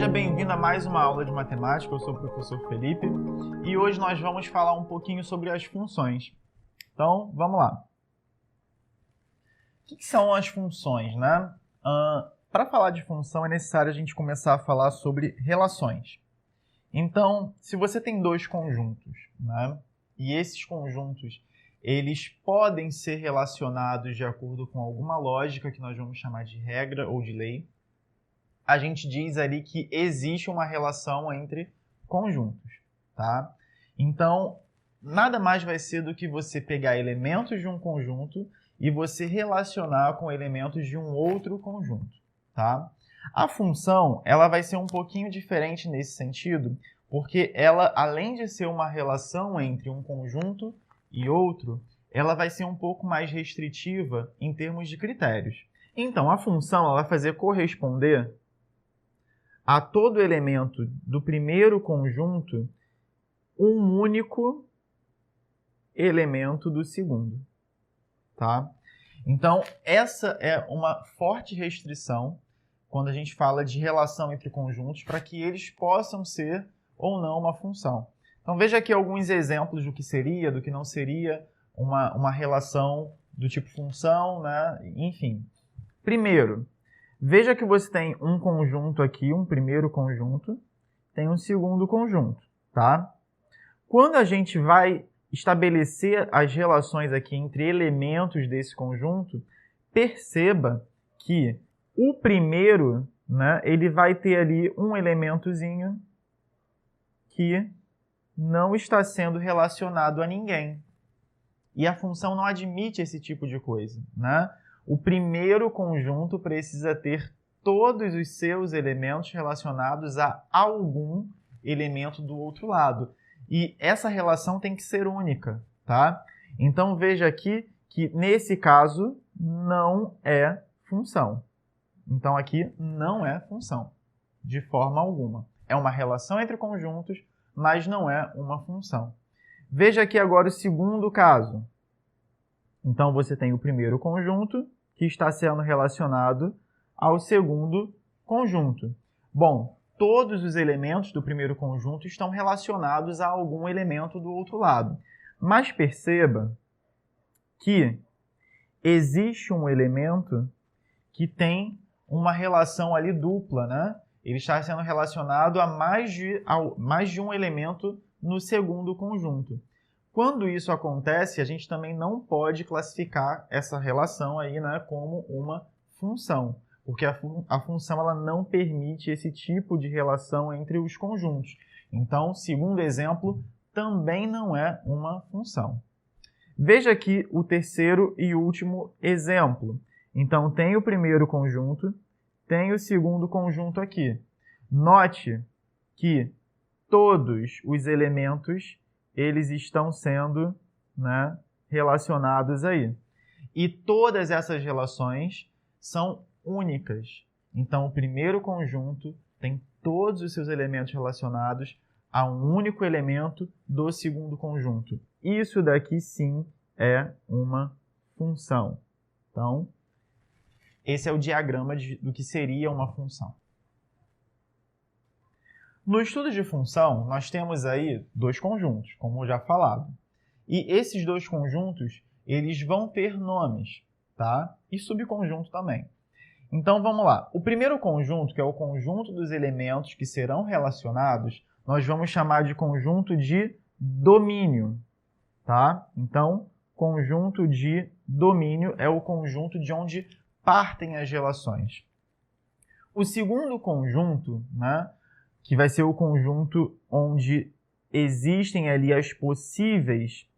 Seja bem-vindo a mais uma aula de matemática. Eu sou o professor Felipe e hoje nós vamos falar um pouquinho sobre as funções. Então, vamos lá. O que são as funções, né? Para falar de função é necessário a gente começar a falar sobre relações. Então, se você tem dois conjuntos, né? E esses conjuntos eles podem ser relacionados de acordo com alguma lógica que nós vamos chamar de regra ou de lei, a gente diz ali que existe uma relação entre conjuntos, tá? Então, nada mais vai ser do que você pegar elementos de um conjunto e você relacionar com elementos de um outro conjunto, tá? A função, ela vai ser um pouquinho diferente nesse sentido, porque ela, além de ser uma relação entre um conjunto e outro, ela vai ser um pouco mais restritiva em termos de critérios. Então, a função ela vai fazer corresponder a todo elemento do primeiro conjunto um único elemento do segundo, tá? Então, essa é uma forte restrição quando a gente fala de relação entre conjuntos para que eles possam ser ou não uma função. Então, veja aqui alguns exemplos do que seria, do que não seria uma relação do tipo função, né? Enfim. Primeiro, veja que você tem um conjunto aqui, um primeiro conjunto, tem um segundo conjunto, tá? Quando a gente vai estabelecer as relações aqui entre elementos desse conjunto, perceba que o primeiro, né, ele vai ter ali um elementozinho que não está sendo relacionado a ninguém. E a função não admite esse tipo de coisa, né? O primeiro conjunto precisa ter todos os seus elementos relacionados a algum elemento do outro lado. E essa relação tem que ser única, tá? Então, veja aqui que, nesse caso, não é função. Então, aqui não é função, de forma alguma. É uma relação entre conjuntos, mas não é uma função. Veja aqui agora o segundo caso. Então, você tem o primeiro conjunto que está sendo relacionado ao segundo conjunto. Bom, todos os elementos do primeiro conjunto estão relacionados a algum elemento do outro lado. Mas perceba que existe um elemento que tem uma relação ali dupla, né? Ele está sendo relacionado a mais de um elemento no segundo conjunto. Quando isso acontece, a gente também não pode classificar essa relação aí, né, como uma função, porque a função ela não permite esse tipo de relação entre os conjuntos. Então, segundo exemplo, também não é uma função. Veja aqui o terceiro e último exemplo. Então, tem o primeiro conjunto, tem o segundo conjunto aqui. Note que todos os elementos eles estão sendo, né, relacionados aí. E todas essas relações são únicas. Então, o primeiro conjunto tem todos os seus elementos relacionados a um único elemento do segundo conjunto. Isso daqui, sim, é uma função. Então, esse é o diagrama do que seria uma função. No estudo de função, nós temos aí dois conjuntos, como já falado. E esses dois conjuntos, eles vão ter nomes, tá? E subconjunto também. Então, vamos lá. O primeiro conjunto, que é o conjunto dos elementos que serão relacionados, nós vamos chamar de conjunto de domínio, tá? Então, conjunto de domínio é o conjunto de onde partem as relações. O segundo conjunto, né, que vai ser o conjunto onde existem ali as possíveis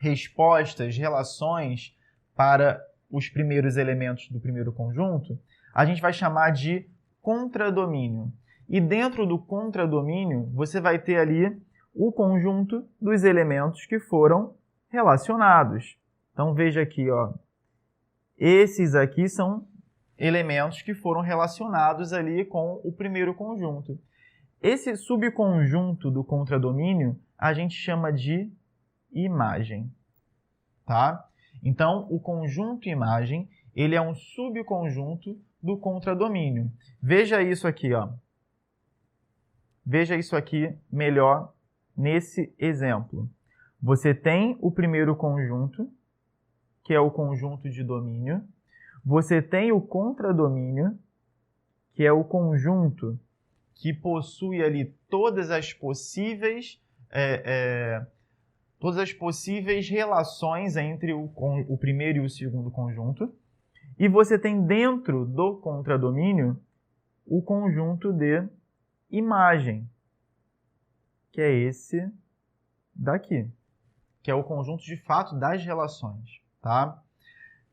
respostas, relações para os primeiros elementos do primeiro conjunto, a gente vai chamar de contradomínio. E dentro do contradomínio, você vai ter ali o conjunto dos elementos que foram relacionados. Então, veja aqui, ó, esses aqui são elementos que foram relacionados ali com o primeiro conjunto. Esse subconjunto do contradomínio a gente chama de imagem, tá? Então, o conjunto imagem, ele é um subconjunto do contradomínio. Veja isso aqui, ó. Veja isso aqui melhor nesse exemplo. Você tem o primeiro conjunto, que é o conjunto de domínio. Você tem o contradomínio, que é o conjunto que possui ali todas as possíveis relações entre o primeiro e o segundo conjunto. E você tem dentro do contradomínio o conjunto de imagem, que é esse daqui, que é o conjunto de fato das relações, tá?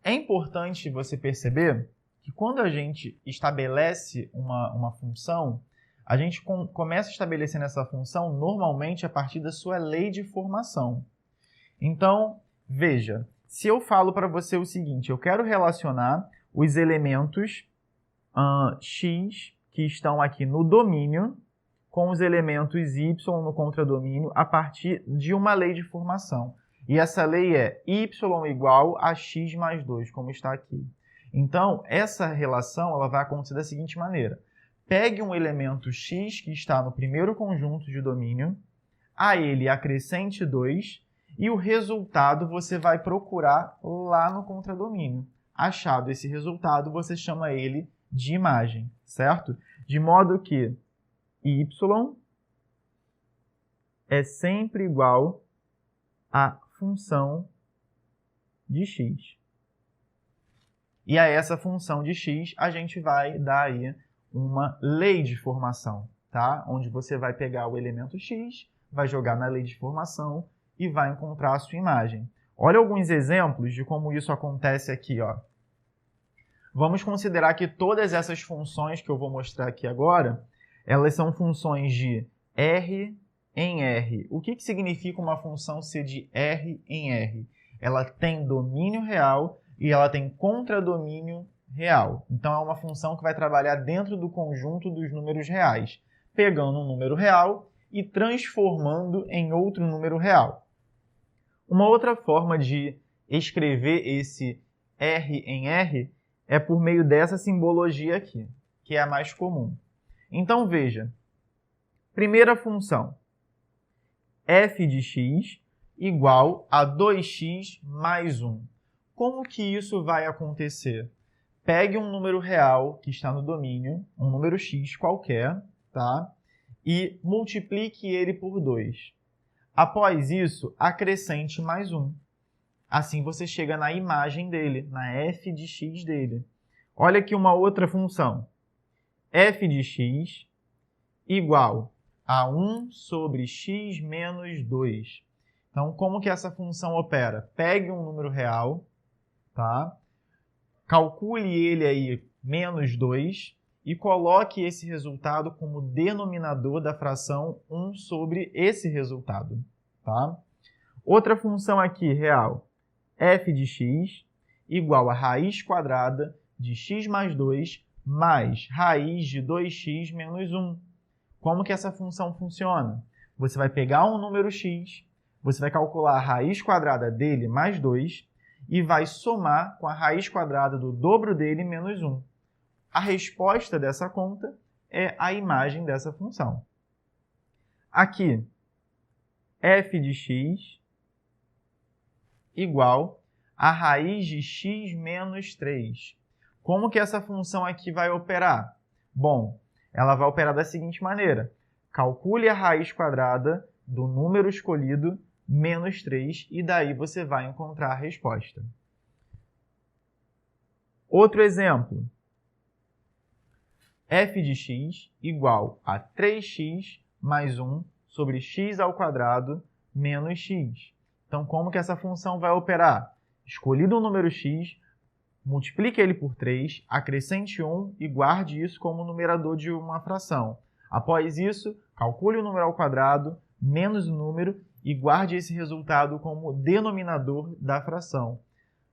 É importante você perceber que quando a gente estabelece uma função, a gente começa estabelecendo essa função normalmente a partir da sua lei de formação. Então, veja, se eu falo para você o seguinte, eu quero relacionar os elementos x que estão aqui no domínio com os elementos y no contradomínio a partir de uma lei de formação. E essa lei é y igual a x mais 2, como está aqui. Então, essa relação ela vai acontecer da seguinte maneira. Pegue um elemento x que está no primeiro conjunto de domínio, a ele acrescente 2, e o resultado você vai procurar lá no contradomínio. Achado esse resultado, você chama ele de imagem, certo? De modo que y é sempre igual a função de x. E a essa função de x, a gente vai dar aí uma lei de formação, tá? Onde você vai pegar o elemento x, vai jogar na lei de formação e vai encontrar a sua imagem. Olha alguns exemplos de como isso acontece aqui, ó. Vamos considerar que todas essas funções que eu vou mostrar aqui agora, elas são funções de R em R. O que significa uma função ser de R em R? Ela tem domínio real e ela tem contradomínio real. Então, é uma função que vai trabalhar dentro do conjunto dos números reais, pegando um número real e transformando em outro número real. Uma outra forma de escrever esse R em R é por meio dessa simbologia aqui, que é a mais comum. Então, veja. Primeira função. F de x igual a 2x mais 1. Como que isso vai acontecer? Pegue um número real que está no domínio, um número x qualquer, tá? E multiplique ele por 2. Após isso, acrescente mais 1. Assim você chega na imagem dele, na f de x dele. Olha aqui uma outra função. F de x igual a 1 sobre x menos 2. Então, como que essa função opera? Pegue um número real, tá? Calcule ele aí, menos 2, e coloque esse resultado como denominador da fração 1 sobre esse resultado, tá? Outra função aqui, real. F de x igual a raiz quadrada de x mais 2 mais raiz de 2x menos 1. Como que essa função funciona? Você vai pegar um número x, você vai calcular a raiz quadrada dele mais 2 e vai somar com a raiz quadrada do dobro dele menos 1. A resposta dessa conta é a imagem dessa função. Aqui, f de x igual a raiz de x menos 3. Como que essa função aqui vai operar? Bom, ela vai operar da seguinte maneira. Calcule a raiz quadrada do número escolhido menos 3 e daí você vai encontrar a resposta. Outro exemplo. F de x igual a 3x mais 1 sobre x ao quadrado menos x. Então, como que essa função vai operar? Escolhido um número x, multiplique ele por 3, acrescente 1 e guarde isso como numerador de uma fração. Após isso, calcule o número ao quadrado menos o número e guarde esse resultado como denominador da fração.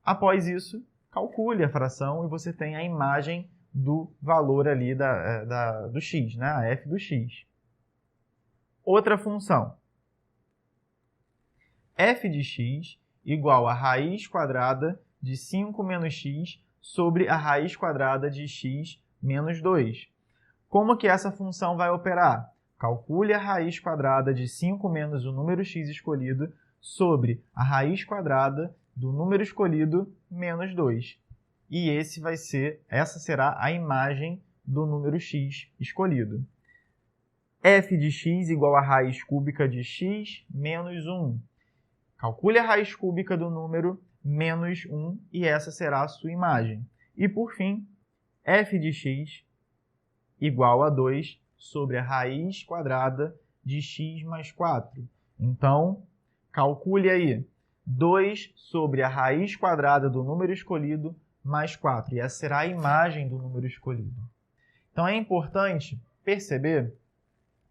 Após isso, calcule a fração e você tem a imagem do valor ali do x, né? A f do x. Outra função. F de x igual a raiz quadrada de 5 menos x sobre a raiz quadrada de x menos 2. Como que essa função vai operar? Calcule a raiz quadrada de 5 menos o número x escolhido sobre a raiz quadrada do número escolhido menos 2. E essa será a imagem do número x escolhido. f de x igual a raiz cúbica de x menos 1. Calcule a raiz cúbica do número menos 1 e essa será a sua imagem. E, por fim, f de x igual a 2 sobre a raiz quadrada de x mais 4. Então, calcule aí 2 sobre a raiz quadrada do número escolhido mais 4. E essa será a imagem do número escolhido. Então, é importante perceber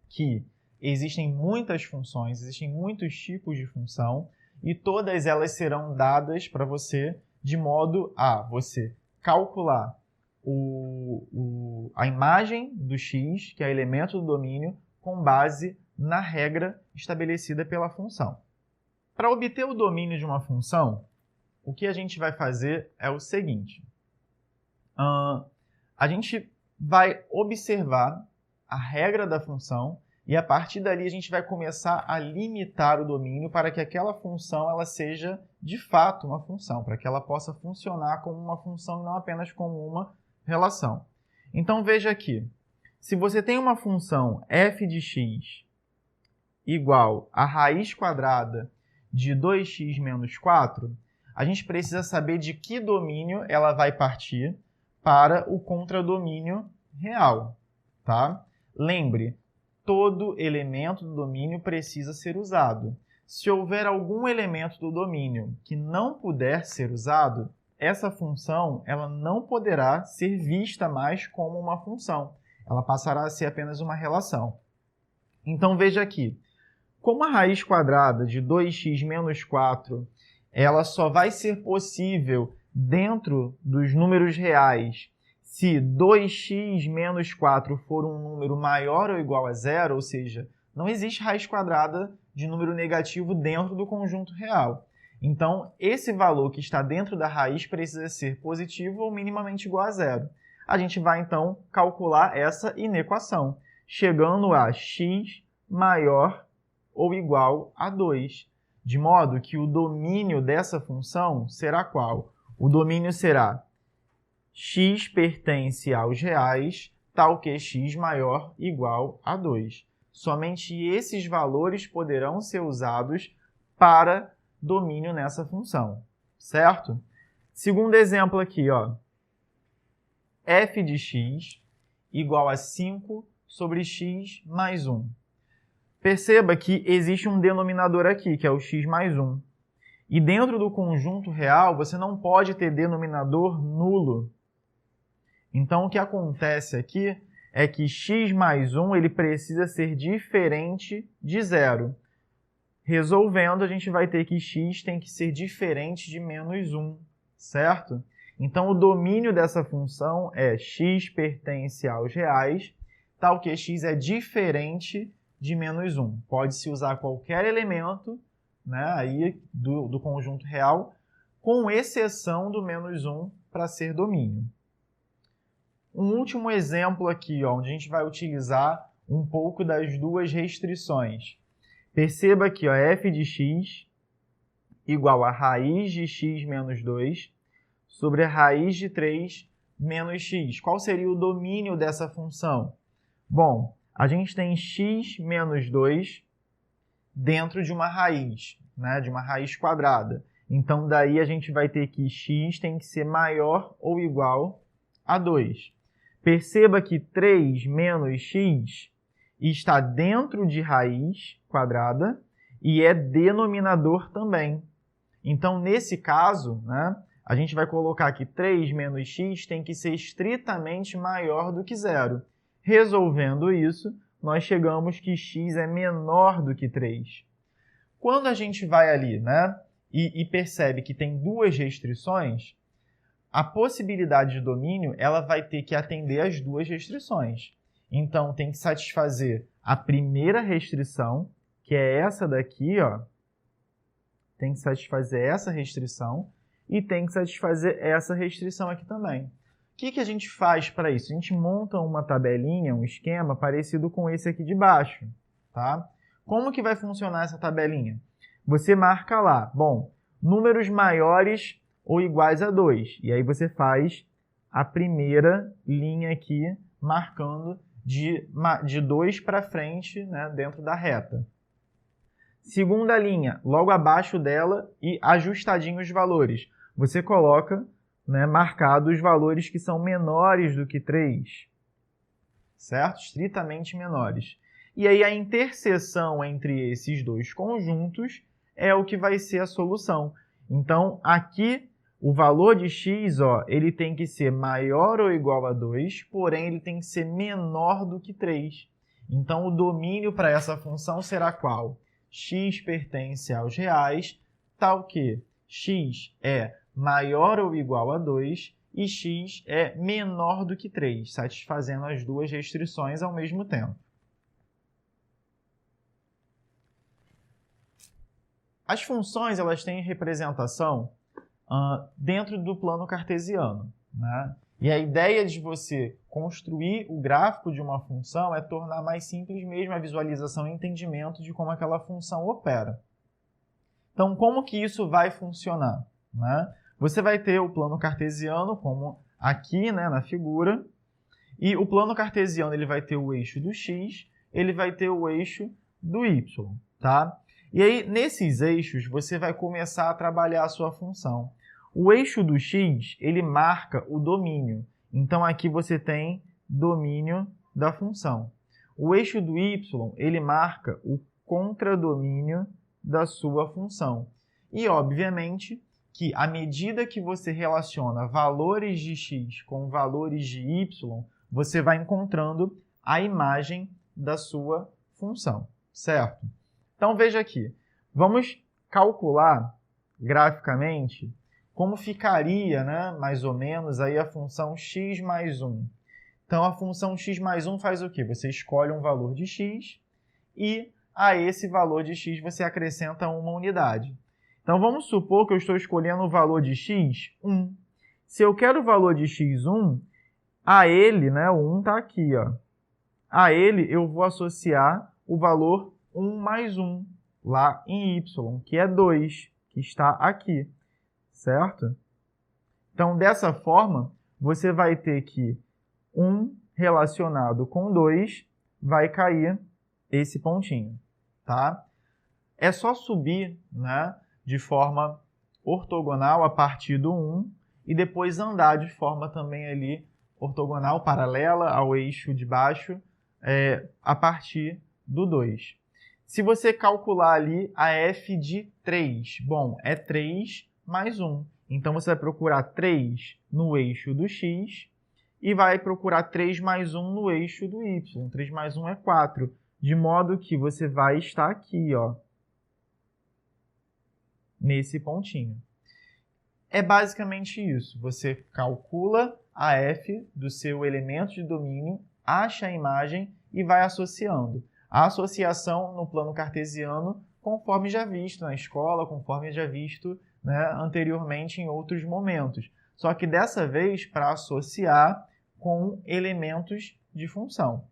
que existem muitas funções, existem muitos tipos de função, e todas elas serão dadas para você de modo a você calcular a imagem do x, que é elemento do domínio, com base na regra estabelecida pela função. Para obter o domínio de uma função, o que a gente vai fazer é o seguinte. A gente vai observar a regra da função e, a partir dali, a gente vai começar a limitar o domínio para que aquela função ela seja, de fato, uma função, para que ela possa funcionar como uma função e não apenas como uma relação. Então, veja aqui. Se você tem uma função f de x igual a raiz quadrada de 2x menos 4, a gente precisa saber de que domínio ela vai partir para o contradomínio real, tá? Lembre, todo elemento do domínio precisa ser usado. Se houver algum elemento do domínio que não puder ser usado, essa função ela não poderá ser vista mais como uma função. Ela passará a ser apenas uma relação. Então, veja aqui. Como a raiz quadrada de 2x menos 4 ela só vai ser possível dentro dos números reais se 2x menos 4 for um número maior ou igual a zero, ou seja, não existe raiz quadrada de número negativo dentro do conjunto real. Então, esse valor que está dentro da raiz precisa ser positivo ou minimamente igual a zero. A gente vai, então, calcular essa inequação, chegando a x maior ou igual a 2, de modo que o domínio dessa função será qual? O domínio será x pertence aos reais, tal que x maior ou igual a 2. Somente esses valores poderão ser usados para domínio nessa função, certo? Segundo exemplo aqui, ó, f de x igual a 5 sobre x mais 1. Perceba que existe um denominador aqui, que é o x mais 1. E dentro do conjunto real, você não pode ter denominador nulo. Então, o que acontece aqui é que x mais 1 ele precisa ser diferente de zero. Resolvendo, a gente vai ter que x tem que ser diferente de menos 1, certo? Então, o domínio dessa função é x pertence aos reais, tal que x é diferente de menos 1. Pode-se usar qualquer elemento, né, aí do conjunto real, com exceção do menos 1 para ser domínio. Um último exemplo aqui, ó, onde a gente vai utilizar um pouco das duas restrições. Perceba aqui, ó, f de x igual a raiz de x menos 2 sobre a raiz de 3 menos x. Qual seria o domínio dessa função? Bom, a gente tem x menos 2 dentro de uma raiz, né, de uma raiz quadrada. Então, daí a gente vai ter que x tem que ser maior ou igual a 2. Perceba que 3 menos x está dentro de raiz quadrada e é denominador também. Então, nesse caso, né, a gente vai colocar que 3 menos x tem que ser estritamente maior do que zero. Resolvendo isso, nós chegamos que x é menor do que 3. Quando a gente vai ali, né, e percebe que tem duas restrições, a possibilidade de domínio ela vai ter que atender às duas restrições. Então, tem que satisfazer a primeira restrição, que é essa daqui, ó. Tem que satisfazer essa restrição e tem que satisfazer essa restrição aqui também. que a gente faz para isso? A gente monta uma tabelinha, um esquema parecido com esse aqui de baixo, tá? Como que vai funcionar essa tabelinha? Você marca lá, bom, números maiores ou iguais a 2. E aí você faz a primeira linha aqui, marcando de 2 para frente, né, dentro da reta. Segunda linha, logo abaixo dela e ajustadinho os valores. Você coloca, né, marcado os valores que são menores do que 3, certo? Estritamente menores. E aí a interseção entre esses dois conjuntos é o que vai ser a solução. Então, aqui, o valor de x, ó, ele tem que ser maior ou igual a 2, porém ele tem que ser menor do que 3. Então, o domínio para essa função será qual? X pertence aos reais, tal que x é maior ou igual a 2 e x é menor do que 3, satisfazendo as duas restrições ao mesmo tempo. As funções elas têm representação dentro do plano cartesiano, né? E a ideia de você construir o gráfico de uma função é tornar mais simples mesmo a visualização e entendimento de como aquela função opera. Então, como que isso vai funcionar, né? Você vai ter o plano cartesiano, como aqui, né, na figura, e o plano cartesiano ele vai ter o eixo do x, ele vai ter o eixo do y, tá? E aí, nesses eixos, você vai começar a trabalhar a sua função. O eixo do x, ele marca o domínio. Então, aqui você tem domínio da função. O eixo do y, ele marca o contradomínio da sua função. E, obviamente, que à medida que você relaciona valores de x com valores de y, você vai encontrando a imagem da sua função, certo? Então, veja aqui. Vamos calcular graficamente como ficaria, né, mais ou menos, aí a função x mais 1. Então, a função x mais 1 faz o quê? Você escolhe um valor de x e a esse valor de x você acrescenta uma unidade. Então, vamos supor que eu estou escolhendo o valor de x, 1. Se eu quero o valor de x, 1, a ele, né, o 1 está aqui, ó. A ele eu vou associar o valor 1 mais 1, lá em y, que é 2, que está aqui, certo? Então, dessa forma, você vai ter que 1 relacionado com 2 vai cair esse pontinho, tá? É só subir, né, de forma ortogonal a partir do 1 e depois andar de forma também ali ortogonal, paralela ao eixo de baixo, a partir do 2. Se você calcular ali a f de 3, bom, é 3 mais 1. Então, você vai procurar 3 no eixo do x e vai procurar 3 mais 1 no eixo do y. 3 mais 1 é 4, de modo que você vai estar aqui, ó, nesse pontinho. É basicamente isso. Você calcula a f do seu elemento de domínio, acha a imagem e vai associando. A associação no plano cartesiano, conforme já visto na escola, conforme já visto, né, anteriormente em outros momentos. Só que dessa vez para associar com elementos de função.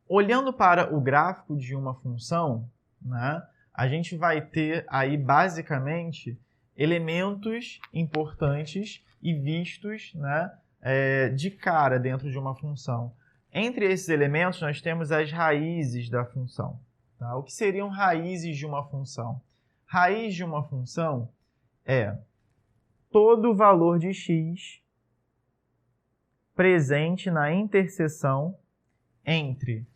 Olhando para o gráfico de uma função, né, a gente vai ter aí basicamente elementos importantes e vistos, né, de cara dentro de uma função. Entre esses elementos, nós temos as raízes da função. Tá? O que seriam raízes de uma função? Raiz de uma função é todo valor de x presente na interseção entre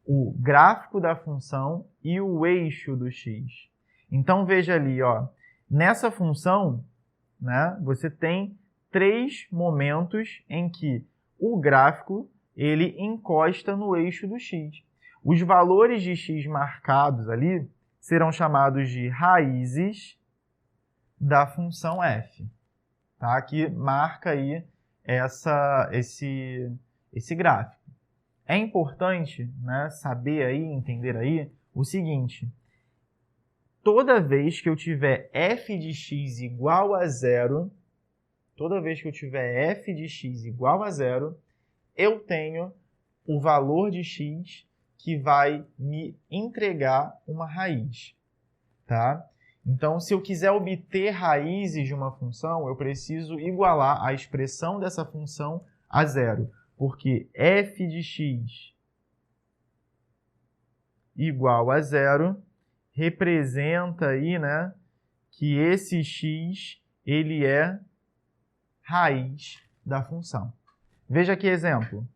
o gráfico da função e o eixo do x. Então, veja ali, ó, nessa função, né, você tem 3 momentos em que o gráfico ele encosta no eixo do x. Os valores de x marcados ali serão chamados de raízes da função f, tá? Que marca aí esse gráfico. É importante, né, saber aí, entender aí o seguinte: toda vez que eu tiver f de x igual a 0, toda vez que eu tiver f de x igual a zero, eu tenho o valor de x que vai me entregar uma raiz, tá? Então, se eu quiser obter raízes de uma função, eu preciso igualar a expressão dessa função a zero, porque f de x igual a zero representa aí, né, que esse x ele é raiz da função. Veja aqui exemplo.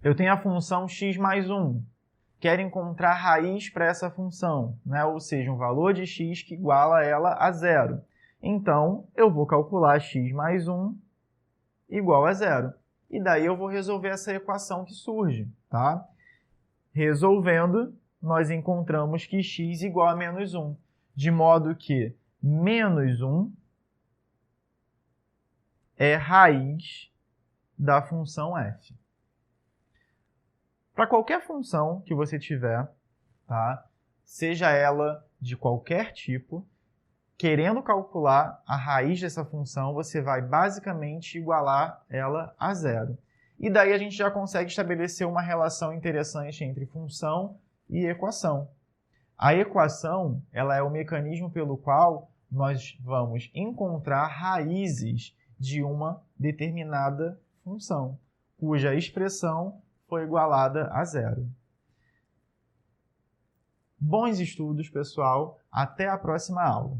Eu tenho a função x mais 1. Quero encontrar raiz para essa função, né? Ou seja, um valor de x que iguala ela a zero. Então, eu vou calcular x mais 1 igual a zero. E daí eu vou resolver essa equação que surge, tá? Resolvendo, nós encontramos que x igual a menos 1. De modo que menos 1 é raiz da função f. Para qualquer função que você tiver, tá? Seja ela de qualquer tipo, querendo calcular a raiz dessa função, você vai basicamente igualar ela a zero. E daí a gente já consegue estabelecer uma relação interessante entre função e equação. A equação, ela é o mecanismo pelo qual nós vamos encontrar raízes de uma determinada função, cuja expressão foi igualada a zero. Bons estudos, pessoal. Até a próxima aula.